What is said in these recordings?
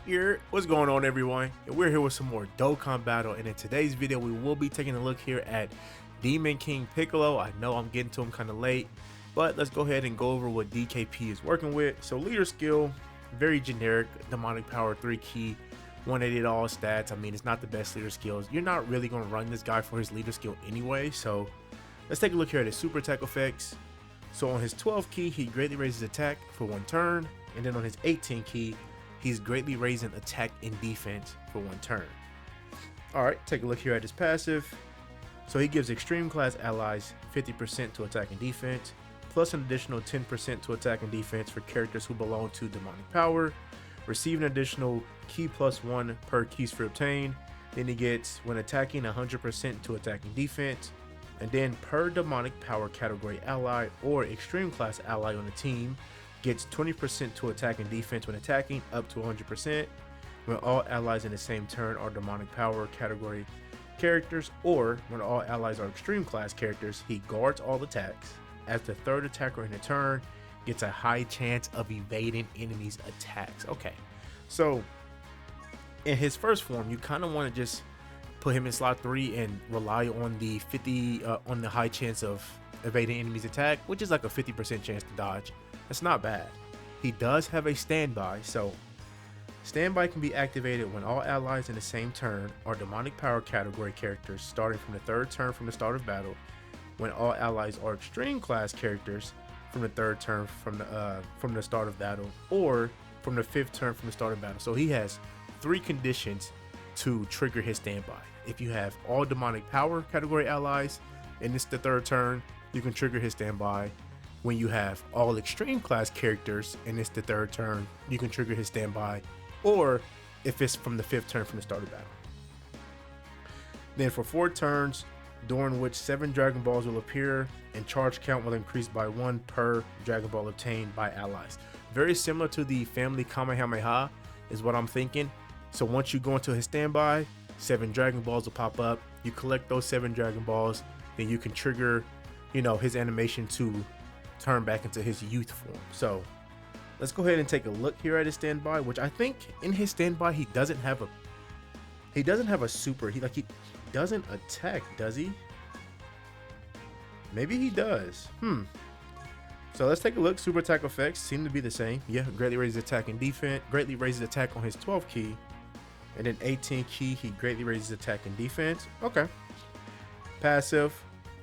Here, what's going on everyone? And we're here with some more Dokkan Battle, and in today's video we will be taking a look here at Demon King Piccolo. I know I'm getting to him kind of late, but let's go ahead and go over what DKP is working with. So leader skill, very generic, demonic power 3 key, 180 all stats. I mean, it's not the best leader skills. You're not really going to run this guy for his leader skill anyway, so let's take a look here at his super attack effects. So on his 12 key, he greatly raises attack for 1 turn, and then on his 18 key, he's greatly raising attack and defense for 1 turn. Alright, take a look here at his passive. So he gives extreme class allies 50% to attack and defense, plus an additional 10% to attack and defense for characters who belong to demonic power. Receive an additional key +1 per key sphere obtained. Then he gets, when attacking, 100% to attack and defense. And then per demonic power category ally or extreme class ally on the team, gets 20% to attack and defense when attacking, up to 100%. When all allies in the same turn are demonic power category characters, or when all allies are extreme class characters, he guards all attacks. As the third attacker in a turn, gets a high chance of evading enemies' attacks. Okay, so in his first form, you kind of want to just put him in slot 3 and rely on the on the high chance of evading enemies' attack, which is like a 50% chance to dodge. That's not bad. He does have a standby, so standby can be activated when all allies in the same turn are demonic power category characters starting from the 3rd turn from the start of battle, when all allies are extreme class characters from the 3rd turn from the start of battle, or from the 5th turn from the start of battle. So he has 3 conditions to trigger his standby. If you have all demonic power category allies and it's the 3rd turn, you can trigger his standby. When you have all extreme class characters and it's the 3rd turn, you can trigger his standby, or if it's from the 5th turn from the start of battle. Then for 4 turns, during which 7 Dragon Balls will appear, and charge count will increase by 1 per Dragon Ball obtained by allies. Very similar to the family Kamehameha is what I'm thinking. So once you go into his standby, 7 Dragon Balls will pop up. You collect those 7 Dragon Balls, then you can trigger, his animation to turn back into his youth form. So let's go ahead and take a look here at his standby, which I think in his standby he doesn't have a super. He doesn't attack, does he? Maybe he does. So let's take a look. Super attack effects seem to be the same. Yeah, greatly raises attack and defense. Greatly raises attack on his 12 key, and then 18 key he greatly raises attack and defense. Okay. Passive.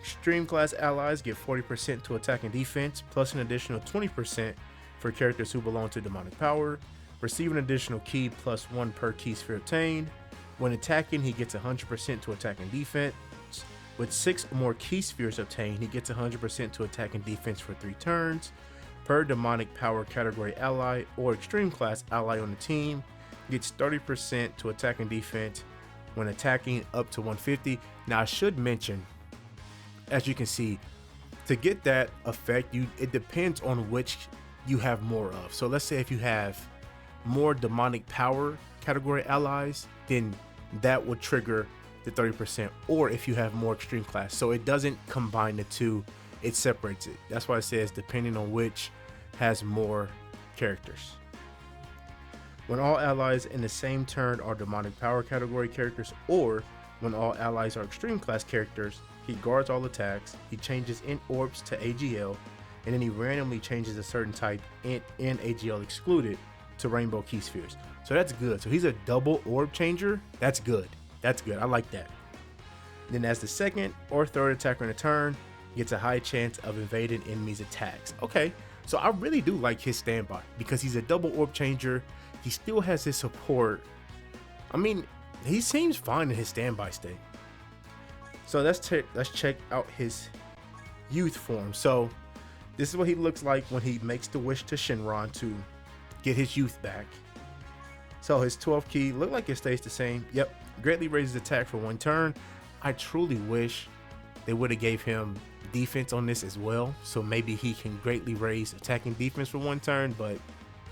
Extreme class allies get 40% to attack and defense, plus an additional 20% for characters who belong to demonic power. Receive an additional key +1 per key sphere obtained. When attacking, he gets 100% to attack and defense. With 6 or more key spheres obtained, he gets 100% to attack and defense for 3 turns. Per demonic power category ally or extreme class ally on the team, gets 30% to attack and defense when attacking, up to 150. Now I should mention, as you can see, to get that effect, it depends on which you have more of. So let's say if you have more demonic power category allies, then that would trigger the 30%, or if you have more extreme class. So it doesn't combine the two, it separates it. That's why it says depending on which has more characters. When all allies in the same turn are demonic power category characters, or when all allies are extreme class characters, he guards all attacks, he changes int orbs to AGL, and then he randomly changes a certain type int and AGL excluded to rainbow key spheres. So that's good. So he's a double orb changer. That's good. That's good. I like that. Then as the 2nd or 3rd attacker in a turn, gets a high chance of evading enemies' attacks. Okay, so I really do like his standby because he's a double orb changer. He still has his support. I mean, he seems fine in his standby state. So let's check out his youth form. So this is what he looks like when he makes the wish to Shenron to get his youth back. So his 12 key look like it stays the same. Yep, greatly raises attack for 1 turn. I truly wish they would have gave him defense on this as well, so maybe he can greatly raise attack and defense for 1 turn, but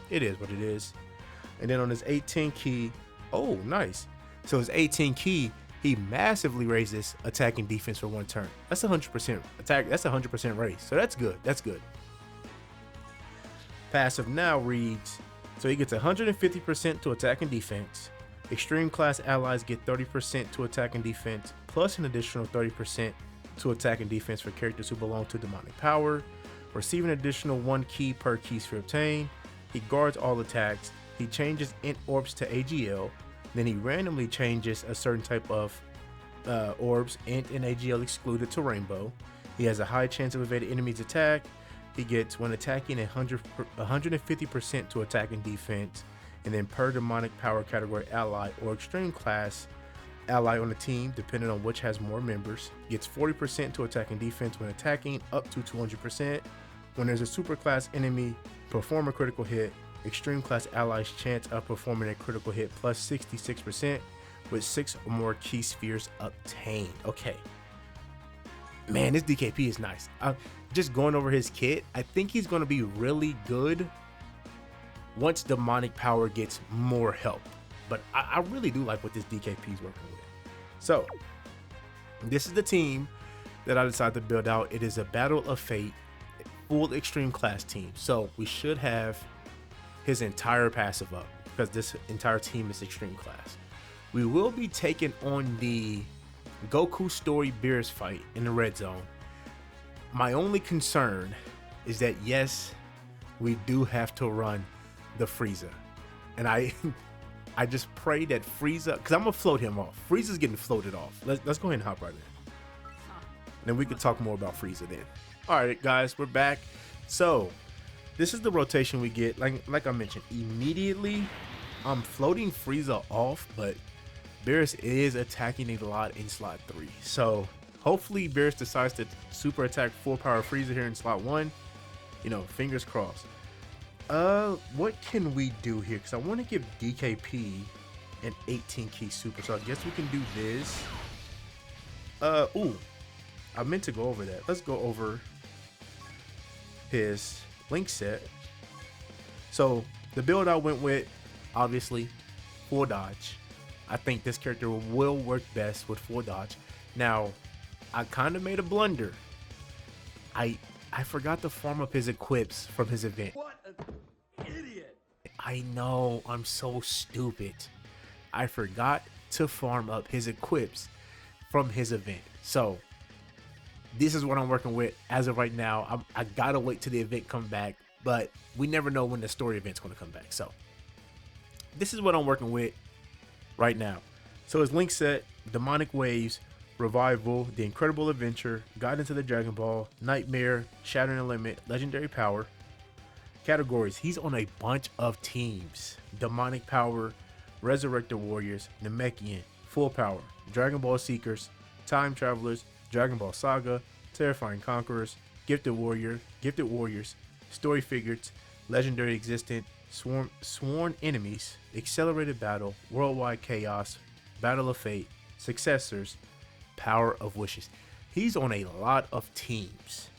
it is what it is. And then on his 18 key, oh nice. So his 18 key, he massively raises attack and defense for 1 turn. That's 100% attack. That's 100% raise. So that's good. That's good. Passive now reads So he gets 150% to attack and defense. Extreme class allies get 30% to attack and defense, plus an additional 30% to attack and defense for characters who belong to demonic power. Receive an additional 1 key per key sphere obtained. He guards all attacks. He changes int orbs to AGL. Then he randomly changes a certain type of orbs, int and AGL excluded, to rainbow. He has a high chance of evading enemies' attack. He gets, when attacking, 150% to attack and defense. And then per demonic power category ally or extreme class ally on the team, depending on which has more members, gets 40% to attack and defense when attacking, up to 200%. When there's a super class enemy, perform a critical hit. Extreme class allies chance of performing a critical hit plus 66% with 6 or more key spheres obtained. Okay. Man, this DKP is nice. Just going over his kit, I think he's going to be really good once demonic power gets more help. But I really do like what this DKP is working with. So, this is the team that I decided to build out. It is a Battle of Fate full extreme class team. So, we should have his entire passive up because this entire team is extreme class. We will be taking on the Goku Story Beerus fight in the red zone. My only concern is that, yes, we do have to run the Frieza. And I just pray that Frieza, because I'm going to float him off. Frieza's getting floated off. Let's go ahead and hop right in. And then we can talk more about Frieza then. All right, guys, we're back. So, this is the rotation we get. Like I mentioned, immediately I'm floating Frieza off, but Beerus is attacking a lot in slot 3. So hopefully Beerus decides to super attack full power Frieza here in slot 1. You know, fingers crossed. What can we do here? Because I want to give DKP an 18 key super. So I guess we can do this. Ooh, I meant to go over that. Let's go over his link set. So the build I went with, obviously, full dodge. I think this character will work best with full dodge. Now, I kind of made a blunder. I forgot to farm up his equips from his event. What an idiot! I know, I'm so stupid. I forgot to farm up his equips from his event. So, this is what I'm working with as of right now. I gotta wait till the event come back, but we never know when the story event's gonna come back. So, this is what I'm working with right now. So his link set: Demonic Waves, Revival, The Incredible Adventure, Guidance of the Dragon Ball, Nightmare, Shattering the Limit, Legendary Power. Categories: he's on a bunch of teams: Demonic Power, Resurrected Warriors, Namekian, Full Power, Dragon Ball Seekers, Time Travelers, Dragon Ball Saga, Terrifying Conquerors, Gifted Warriors, Story Figures, Legendary Existent, Sworn Enemies, Accelerated Battle, Worldwide Chaos, Battle of Fate, Successors, Power of Wishes. He's on a lot of teams.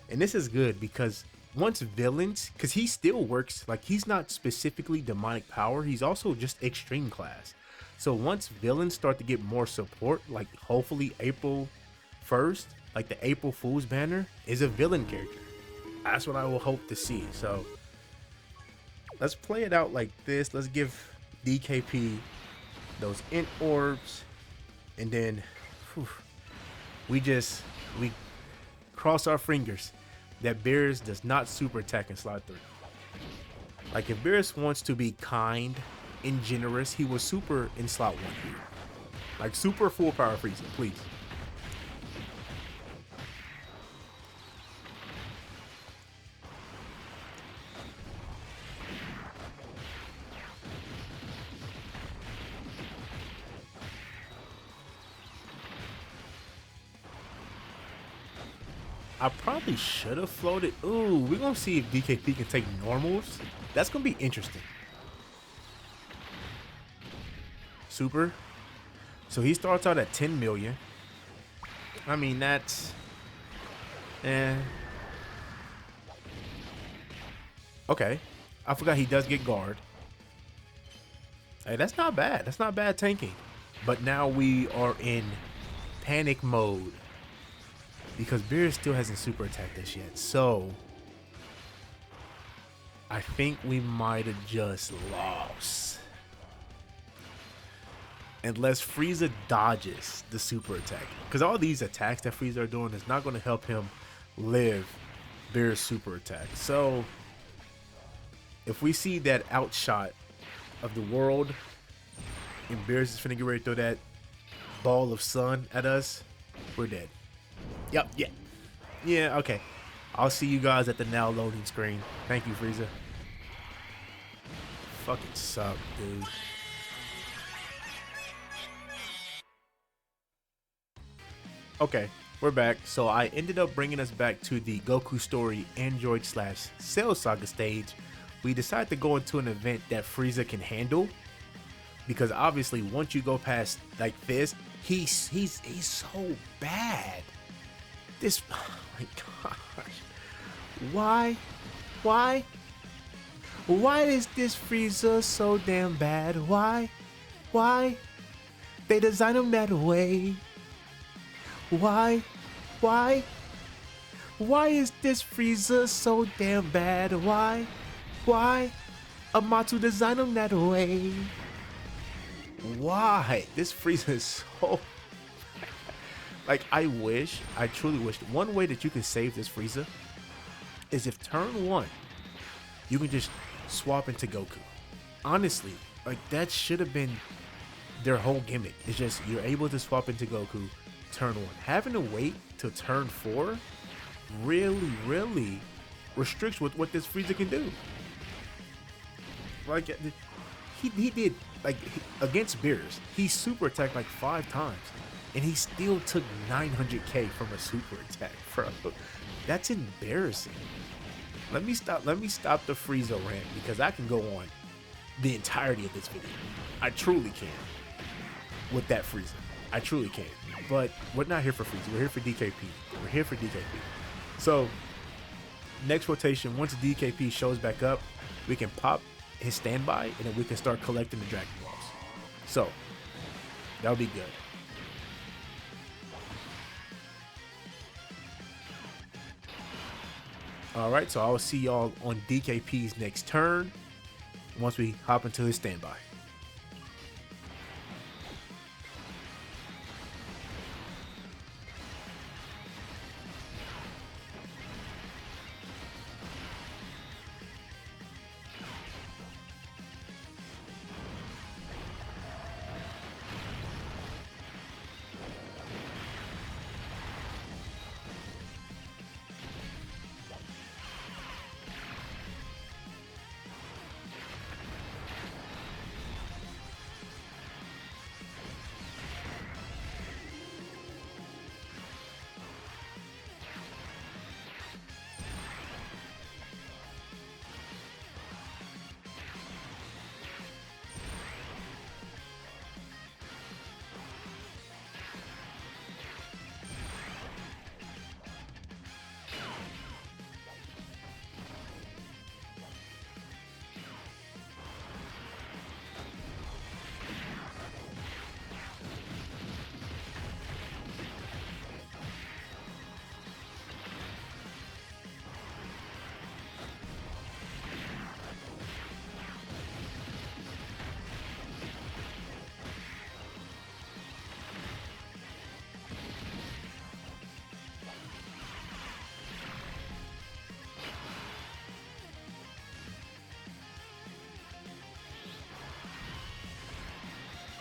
And this is good because once villains, because he still works, like he's not specifically demonic power, he's also just extreme class. So once villains start to get more support, like hopefully April 1st, like the April Fool's banner is a villain character. That's what I will hope to see. So let's play it out like this. Let's give DKP those int orbs, and then we cross our fingers that Beerus does not super attack in slot 3. Like if Beerus wants to be kind and generous, he will super in slot 1 here. Like super full power Frieza, please. I probably should have floated. Ooh, we're going to see if DKP can take normals. That's going to be interesting. Super. So he starts out at 10 million. I mean, that's... Okay. I forgot he does get guard. Hey, that's not bad. That's not bad tanking. But now we are in panic mode, because Beerus still hasn't super attacked us yet. So I think we might have just lost. Unless Frieza dodges the super attack. Because all these attacks that Frieza are doing is not going to help him live Beerus' super attack. So, if we see that outshot of the world, and Beerus is finna get ready to throw that ball of sun at us, we're dead. Yep, yeah. Yeah, okay. I'll see you guys at the now loading screen. Thank you, Frieza. Fucking suck, dude. Okay, we're back. So I ended up bringing us back to the Goku Story Android / Cell Saga stage. We decided to go into an event that Frieza can handle, because obviously once you go past like this, he's so bad. This, oh my gosh, why is this Frieza so damn bad? Why they design him that way? Why is this Frieza so damn bad? Why Amatu design him that way? Why? This Frieza is so like, I truly wish one way that you could save this Frieza is if turn 1 you can just swap into Goku. Honestly, like, that should have been their whole gimmick. It's just you're able to swap into Goku turn 1. Having to wait till turn 4 really restricts what this Frieza can do. Like, he did, like, against Beerus, he super attacked like 5 times, and he still took 900k from a super attack, bro. That's embarrassing. Let me stop the Frieza rant, because I can go on the entirety of this video. I truly can with that Frieza. I truly can. But we're not here for Frieza. We're here for DKP. We're here for DKP. So, next rotation, once DKP shows back up, we can pop his standby, and then we can start collecting the Dragon Balls. So, that'll be good. Alright, so I'll see y'all on DKP's next turn once we hop into his standby.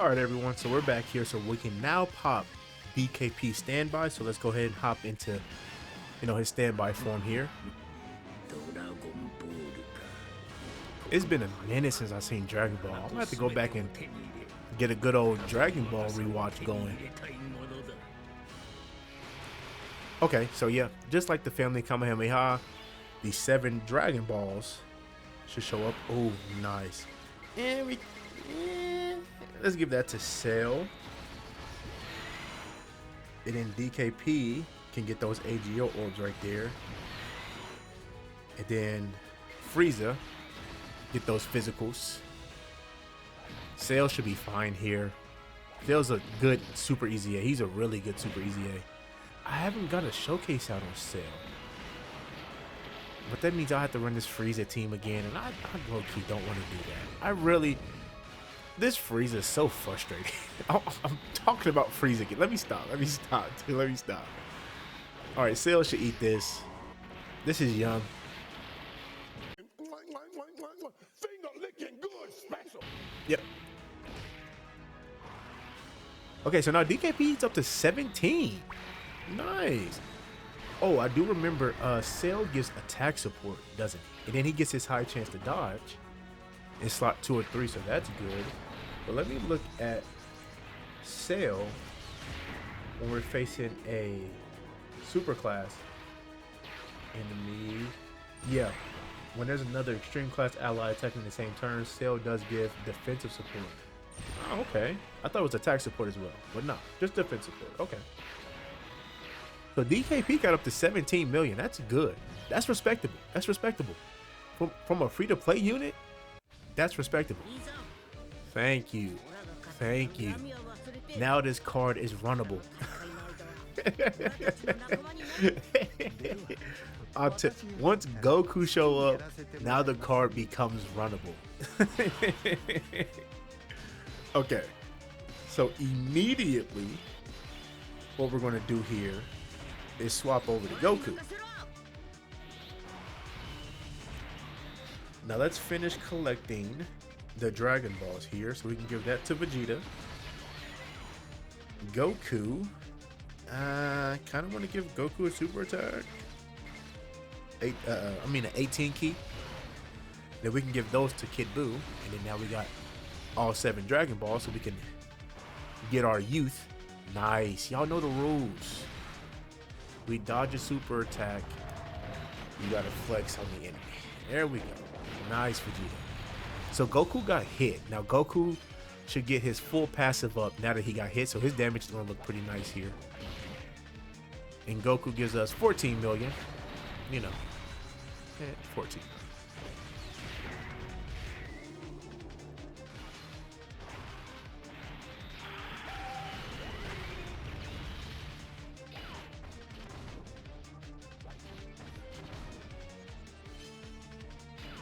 Alright everyone, so we're back here, so we can now pop DKP standby. So let's go ahead and hop into, his standby form here. It's been a minute since I've seen Dragon Ball. I'm gonna have to go back and get a good old Dragon Ball rewatch going. Okay, so yeah, just like the Family Kamehameha, the 7 Dragon Balls should show up. Oh, nice. And let's give that to Cell. And then DKP can get those AGO orbs right there. And then Frieza get those physicals. Cell should be fine here. Cell's a good Super Easy A. He's a really good Super Easy A. I haven't got a showcase out on Cell. But that means I'll have to run this Frieza team again, and I low-key don't want to do that. This Frieza is so frustrating. I'm talking about Frieza again. Let me stop, dude, let me stop. All right, Cell should eat this. This is Yum. Finger licking good special. Yep. Okay, so now DKP eats up to 17. Nice. Oh, I do remember Cell gives attack support, doesn't he? And then he gets his high chance to dodge in slot 2 or 3, so that's good. But let me look at Cell when we're facing a super class enemy. Yeah, when there's another extreme class ally attacking the same turn, Cell does give defensive support. Oh, okay. I thought it was attack support as well, but no, just defense support. Okay. So DKP got up to 17 million. That's good. That's respectable. That's respectable. From a free-to-play unit, that's respectable. Thank you. Thank you. Now this card is runnable. Once Goku show up, now the card becomes runnable. Okay. So immediately, what we're going to do here is swap over to Goku. Now let's finish collecting the Dragon Balls here so we can give that to Vegeta. Goku. I kind of want to give Goku a super attack. An 18 key. Then we can give those to Kid Buu. And then now we got all 7 Dragon Balls so we can get our youth. Nice. Y'all know the rules. We dodge a super attack. You gotta flex on the enemy. There we go. Nice, Vegeta. So Goku got hit. Now Goku should get his full passive up now that he got hit. So his damage is gonna look pretty nice here. And Goku gives us 14 million. You know, 14.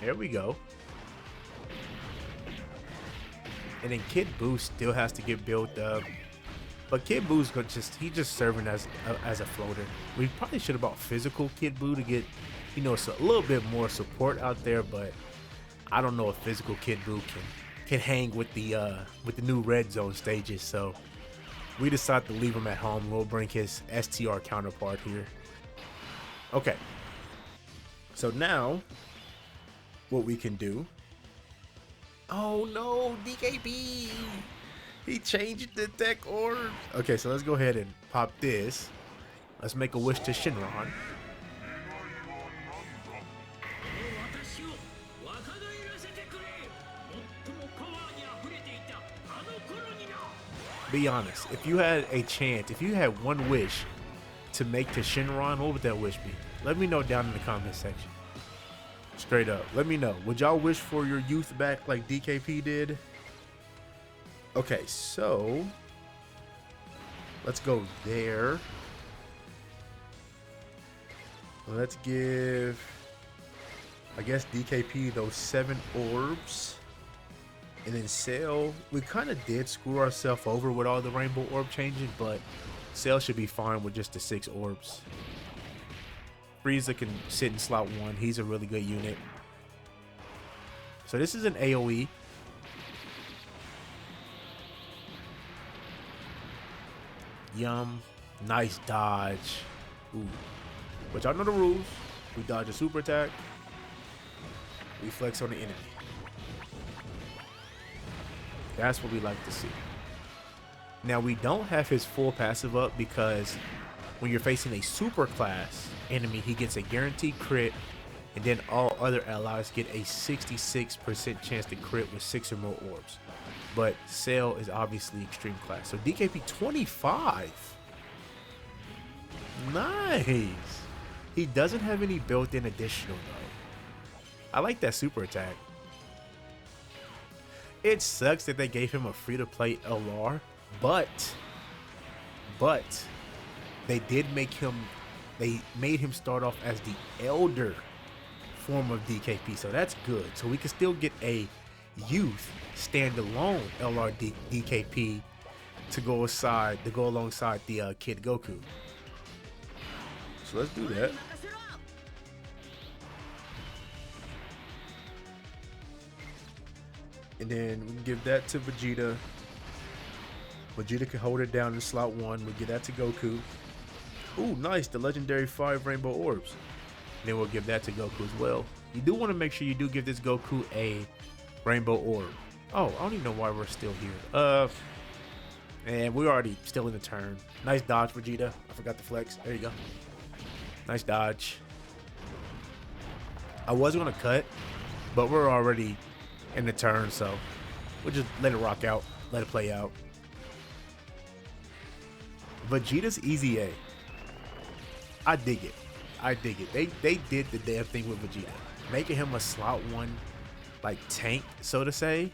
There we go. And then Kid Buu still has to get built up. But Kid Buu's he's just serving as a floater. We probably should have bought physical Kid Buu to get, a little bit more support out there, but I don't know if physical Kid Buu can hang with the new red zone stages. So we decided to leave him at home. We'll bring his STR counterpart here. Okay. So now what we can do. Oh no, DKP! He changed the tech orb. Okay, so let's go ahead and pop this. Let's make a wish to Shinron. Be honest, if you had a chance, if you had one wish to make to Shinron, what would that wish be? Let me know down in the comment section. Straight up, let me know. Would y'all wish for your youth back like DKP did? Okay, so let's go there. Let's give, I guess, DKP those 7 orbs. And then Cell, we kind of did screw ourselves over with all the rainbow orb changing, but Cell should be fine with just the 6 orbs. Frieza can sit in slot 1. He's a really good unit. So this is an AoE. Yum. Nice dodge. Ooh. But y'all know the rules. We dodge a super attack. We flex on the enemy. That's what we like to see. Now we don't have his full passive up because when you're facing a super class enemy, he gets a guaranteed crit, and then all other allies get a 66% chance to crit with 6 or more orbs. But Cell is obviously extreme class. So DKP 25. Nice. He doesn't have any built-in additional though. I like that super attack. It sucks that they gave him a free-to-play LR, but they did make him, they made him start off as the elder form of DKP, so that's good. So we can still get a youth standalone LRD DKP to go alongside the Kid Goku. So let's do that. And then we can give that to Vegeta. Vegeta can hold it down in slot 1. We'll give that to Goku. Ooh, nice. The legendary 5 rainbow orbs. And then we'll give that to Goku as well. You do want to make sure you do give this Goku a rainbow orb. Oh, I don't even know why we're still here. And we're already still in the turn. Nice dodge, Vegeta. I forgot the flex. There you go. Nice dodge. I was going to cut, but we're already in the turn, so we'll just let it rock out. Let it play out. Vegeta's easy A. I dig it. I dig it. They did the damn thing with Vegeta. Making him a slot 1 like tank, so to say.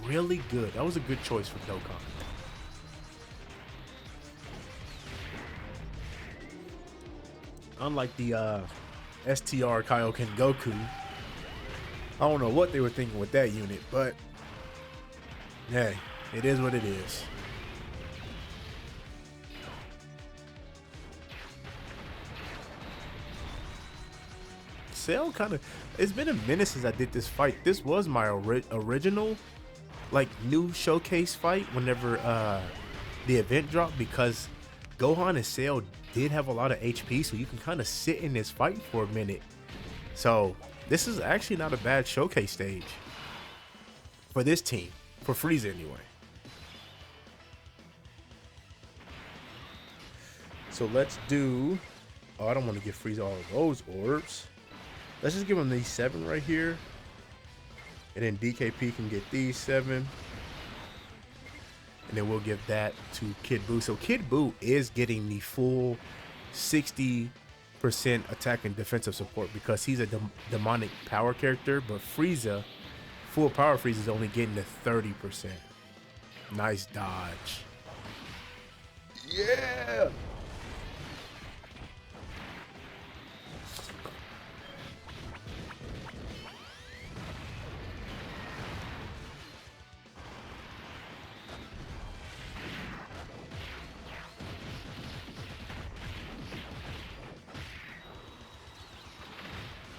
Really good. That was a good choice for Dokkan. Unlike the STR Kaioken Goku, I don't know what they were thinking with that unit, but hey, it is what it is. Cell kind of, it's been a minute since I did this fight. This was my original like new showcase fight whenever the event dropped, because Gohan and Cell did have a lot of HP, so you can kind of sit in this fight for a minute. So this is actually not a bad showcase stage for this team, for Frieza anyway. So let's do, oh, I don't want to give Frieza all of those orbs. Let's just give him these 7 right here. And then DKP can get these 7. And then we'll give that to Kid Buu. So Kid Buu is getting the full 60% attack and defensive support because he's a demonic power character. But Frieza, full power Frieza, is only getting the 30%. Nice dodge. Yeah!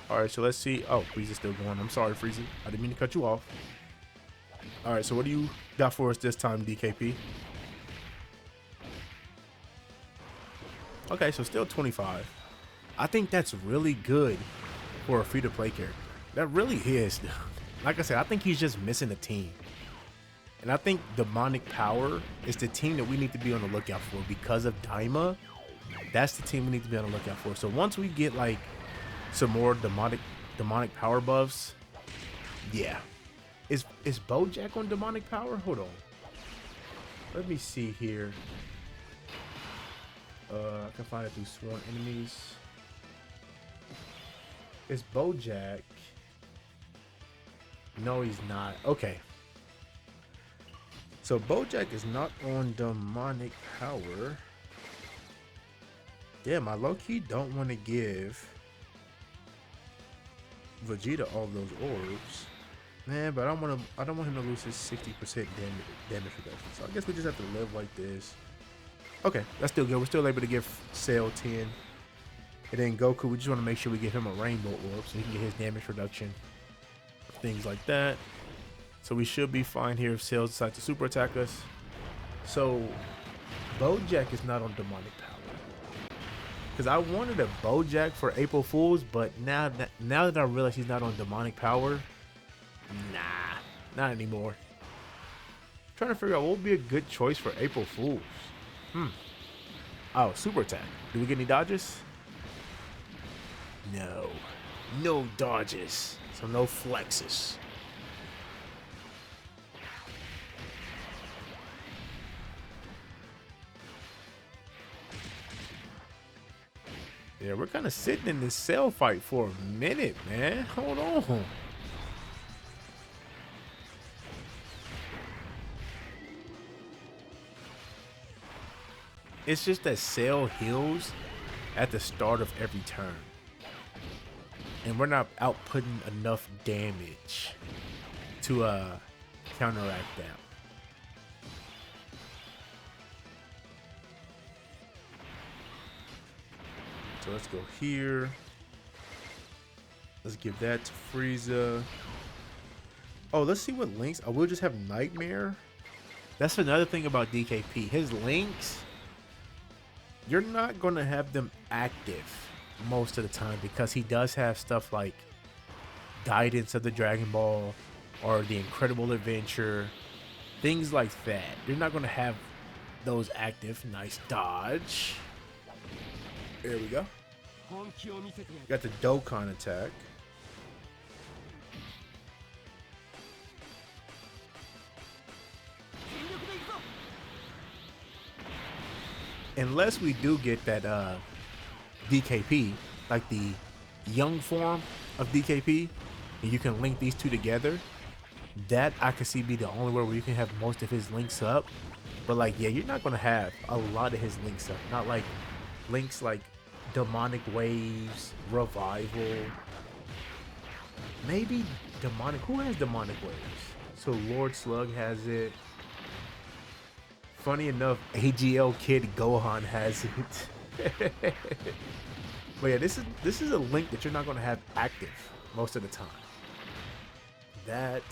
All right, so let's see. Oh, Frieza's still going. I'm sorry, Frieza. I didn't mean to cut you off. All right, so what do you got for us this time, DKP? Okay, so still 25. I think that's really good for a free-to-play character. That really is. Like I said, I think he's just missing a team. And I think Demonic Power is the team that we need to be on the lookout for because of Daima. That's the team we need to be on the lookout for. So once we get like some more demonic power buffs, yeah. Is Bojack on demonic power? Hold on. Let me see here. I can find it through sworn enemies. Is Bojack? No, he's not. Okay. So Bojack is not on demonic power. Damn, I low-key don't want to give Vegeta all those orbs. Man, but I don't want him to lose his 60% damage reduction. So I guess we just have to live like this. Okay, that's still good. We're still able to give Cell 10. And then Goku, we just want to make sure we give him a rainbow orb so he can get his damage reduction. Things like that. So we should be fine here if Cell decides to super attack us. So Bojack is not on demonic power. Because I wanted a Bojack for April Fools, but now that I realize he's not on demonic power, nah, not anymore. I'm trying to figure out what would be a good choice for April Fools. Oh, super attack. Do we get any dodges? No. No dodges. So no flexes. Yeah, we're kind of sitting in this Cell fight for a minute, man. Hold on. It's just that Cell heals at the start of every turn. and we're not outputting enough damage to counteract that. So let's go here. Let's give that to Frieza. Oh, let's see what links. I will just have Nightmare. That's another thing about DKP. His links, you're not going to have them active most of the time because he does have stuff like Guidance of the Dragon Ball or the Incredible Adventure, things like that. You're not going to have those active. Nice dodge. There we go. Got the Dokkan attack. Unless we do get that DKP, like the young form of DKP, and you can link these two together, that I could see be the only way where you can have most of his links up. But like, yeah, you're not gonna have a lot of his links up. Not like links like Demonic Waves, Revival, maybe Demonic. Who has Demonic Waves? So Lord Slug has it. Funny enough, AGL Kid Gohan has it. But yeah, this is a link that you're not gonna have active most of the time. That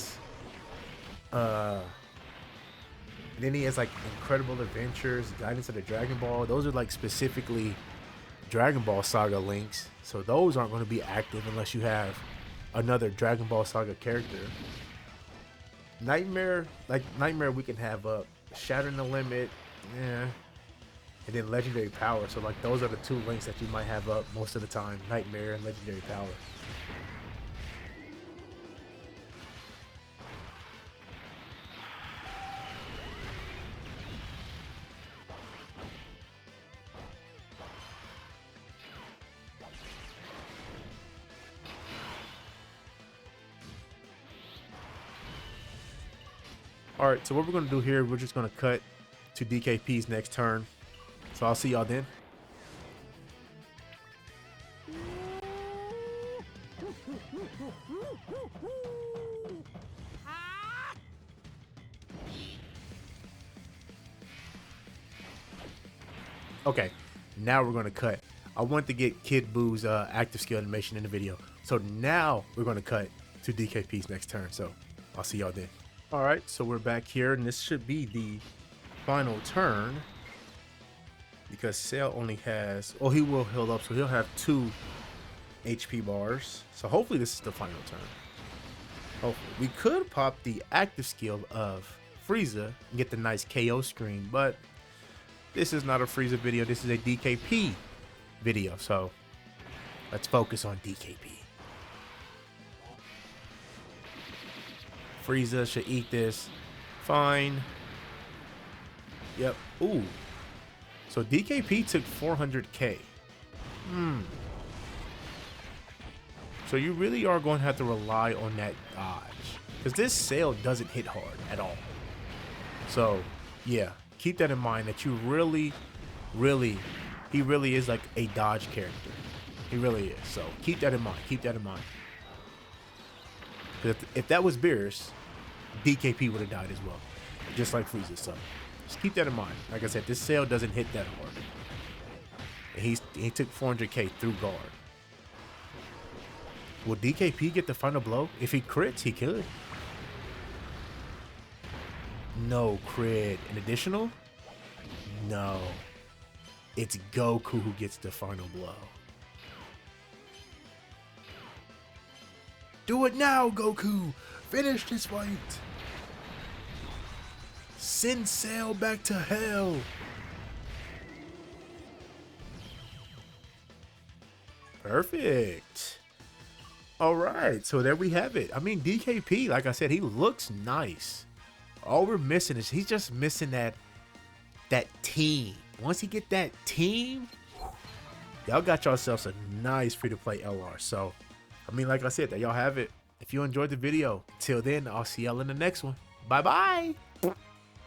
then he has like Incredible Adventures, Guidance of the Dragon Ball. Those are like specifically Dragon Ball Saga links, so those aren't going to be active unless you have another Dragon Ball Saga character. Nightmare, we can have up Shattering the Limit, yeah, and then Legendary Power. So like those are the two links that you might have up most of the time: Nightmare and Legendary Power. Alright, so what we're going to do here, we're just going to cut to DKP's next turn. So I'll see y'all then. Okay, now we're going to cut. I want to get Kid Boo's active skill animation in the video. So now we're going to cut to DKP's next turn. So I'll see y'all then. All right, so we're back here, and this should be the final turn because Cell only has, oh, he will heal up, so he'll have 2 HP bars. So hopefully this is the final turn. Hopefully. We could pop the active skill of Frieza and get the nice KO screen, but this is not a Frieza video. This is a DKP video, so let's focus on DKP. Frieza should eat this. Fine. Yep. Ooh. So DKP took 400k. So you really are going to have to rely on that dodge. Because this Cell doesn't hit hard at all. So, yeah. Keep that in mind that you really, he really is like a dodge character. He really is. So keep that in mind. Keep that in mind. If that was Beerus, DKP would have died as well, just like Frieza. So just keep that in mind. Like I said, this Cell doesn't hit that hard. And he took 400k through guard. Will DKP get the final blow? If he crits, he could. No crit. An additional? No. It's Goku who gets the final blow. Do it now, Goku! Finish this fight! Send Cell back to hell! Perfect! Alright, so there we have it. I mean, DKP, like I said, he looks nice. All we're missing is he's just missing that team. Once he get that team, y'all got yourselves a nice free-to-play LR. So, I mean, like I said, that y'all have it. If you enjoyed the video, till then, I'll see y'all in the next one. Bye-bye.